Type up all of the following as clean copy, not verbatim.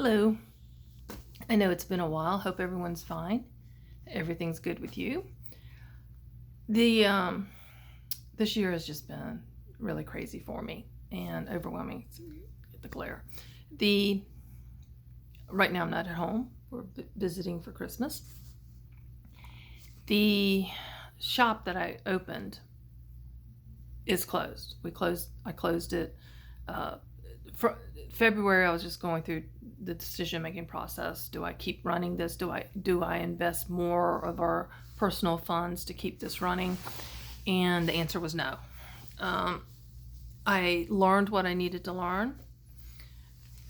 Hello. I know it's been a while. Hope everyone's fine. Everything's good with you. The This year has just been really crazy for me and overwhelming. The glare. The Right now I'm not at home. We're visiting for Christmas. The shop that I opened is closed. I closed it. For February, I was just going through the decision-making process. Do I keep running this? Do I invest more of our personal funds to keep this running? And the answer was no. I learned what I needed to learn,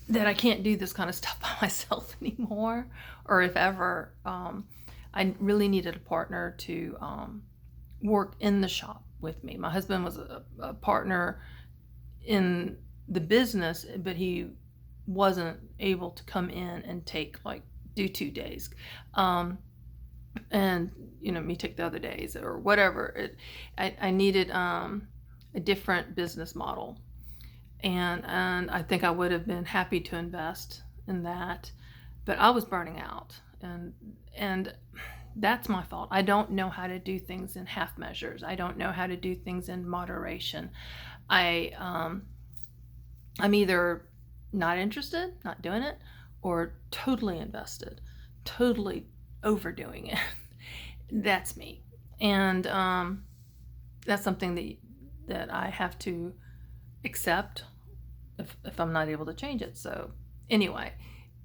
that I can't do this kind of stuff by myself anymore, or if ever. I really needed a partner to work in the shop with me. My husband was a partner in the business, but he wasn't able to come in and do 2 days, and me take the other days or whatever. I needed a different business model, and I think I would have been happy to invest in that, but I was burning out, and that's my fault. I don't know how to do things in half measures. I don't know how to do things in moderation. I'm either not interested, not doing it, or totally invested, totally overdoing it. That's me. And that's something that I have to accept if I'm not able to change it. So anyway,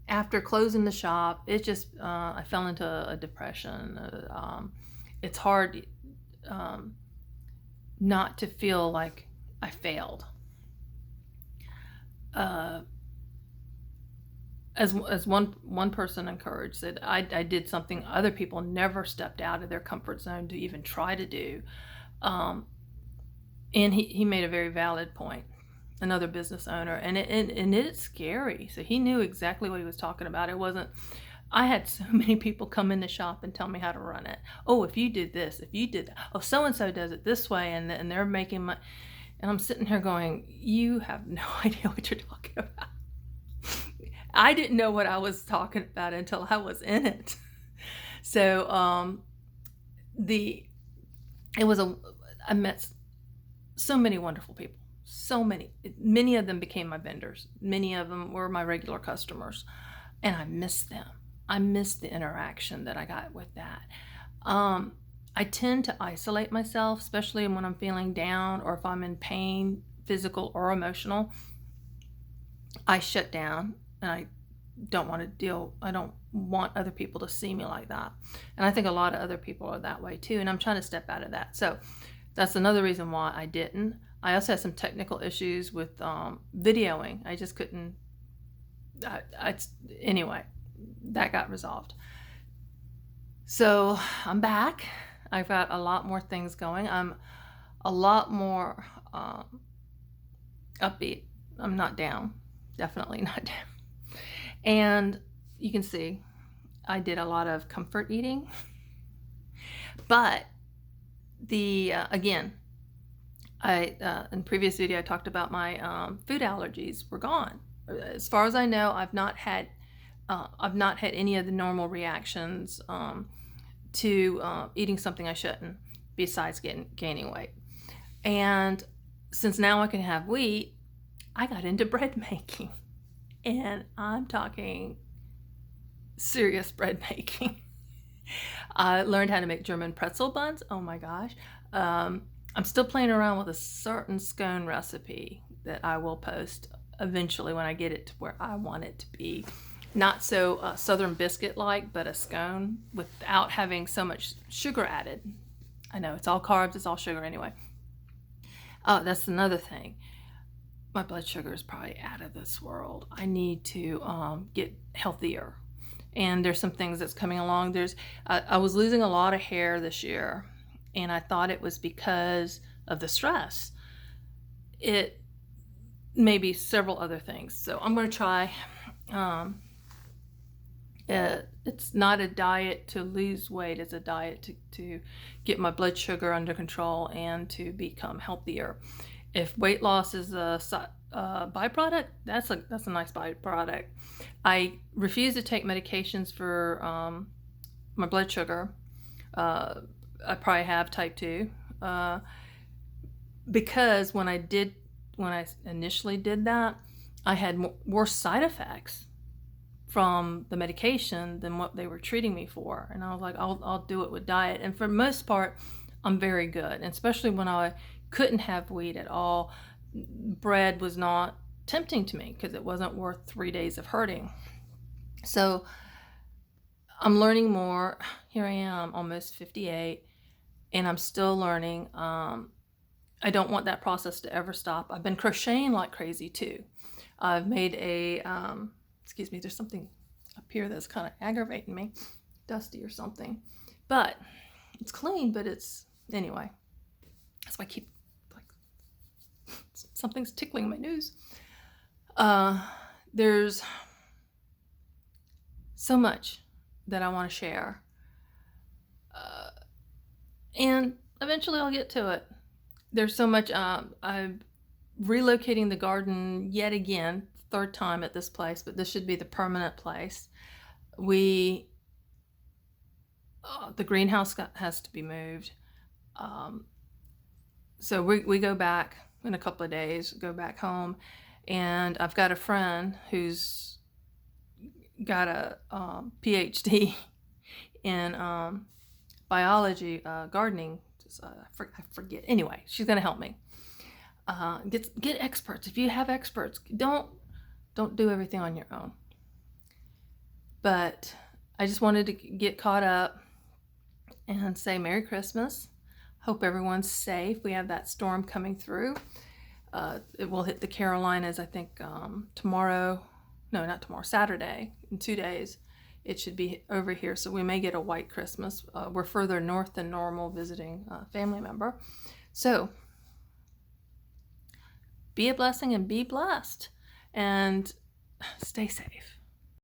after closing the shop, it just, I fell into a depression. It's hard not to feel like I failed. As one person encouraged, said I did something other people never stepped out of their comfort zone to even try to do, and he made a very valid point. Another business owner, and it's scary. So he knew exactly what he was talking about. It wasn't. I had so many people come in the shop and tell me how to run it. Oh, if you did this, if you did that. Oh, so and so does it this way, and they're making my. And I'm sitting here going, you have no idea what you're talking about. I didn't know what I was talking about until I was in it. So I met so many wonderful people. So many of them became my vendors. Many of them were my regular customers, and I miss them. I miss the interaction that I got with that. I tend to isolate myself, especially when I'm feeling down or if I'm in pain, physical or emotional. I shut down, and I don't want other people to see me like that. And I think a lot of other people are that way too, and I'm trying to step out of that. So that's another reason why I didn't. I also had some technical issues with videoing. I just couldn't. Anyway, that got resolved. So I'm back. I've got a lot more things going. I'm a lot more upbeat. I'm not down. Definitely not down. And you can see I did a lot of comfort eating. But again, in previous video I talked about my food allergies were gone. As far as I know, I've not had any of the normal reactions to eating something I shouldn't, besides gaining weight. And since now I can have wheat, I got into bread making, and I'm talking serious bread making. I learned how to make German pretzel buns. Oh my gosh. I'm still playing around with a certain scone recipe that I will post eventually when I get it to where I want it to be. Not so Southern biscuit-like, but a scone without having so much sugar added. I know, it's all carbs, it's all sugar anyway. That's another thing. My blood sugar is probably out of this world. I need to get healthier. And there's some things that's coming along. I was losing a lot of hair this year, and I thought it was because of the stress. It may be several other things. So I'm going to try. It's not a diet to lose weight. It's a diet to get my blood sugar under control and to become healthier. If weight loss is a byproduct, that's a nice byproduct. I refuse to take medications for my blood sugar. I probably have type 2 because when I initially did that, I had worse side effects from the medication than what they were treating me for. And I was like, I'll do it with diet. And for the most part, I'm very good. And especially when I couldn't have wheat at all, bread was not tempting to me because it wasn't worth 3 days of hurting. So I'm learning more. Here I am, almost 58, and I'm still learning. I don't want that process to ever stop. I've been crocheting like crazy too. I've made a, excuse me, there's something up here that's kind of aggravating me, dusty or something. But it's clean, but it's, anyway. That's why I keep, like, something's tickling my nose. There's so much that I want to share. And eventually I'll get to it. There's so much, I'm relocating the garden yet again, third time at this place, but this should be the permanent place. The greenhouse has to be moved. So we go back in a couple of days, go back home, and I've got a friend who's got a PhD in biology, gardening. I forget. Anyway, she's gonna help me. Get experts. If you have experts, don't do everything on your own. But I just wanted to get caught up and say Merry Christmas. Hope everyone's safe. We have that storm coming through. It will hit the Carolinas, I think, tomorrow. No, not tomorrow, Saturday, in 2 days. It should be over here, so we may get a white Christmas. We're further north than normal visiting a family member. So be a blessing and be blessed, and stay safe.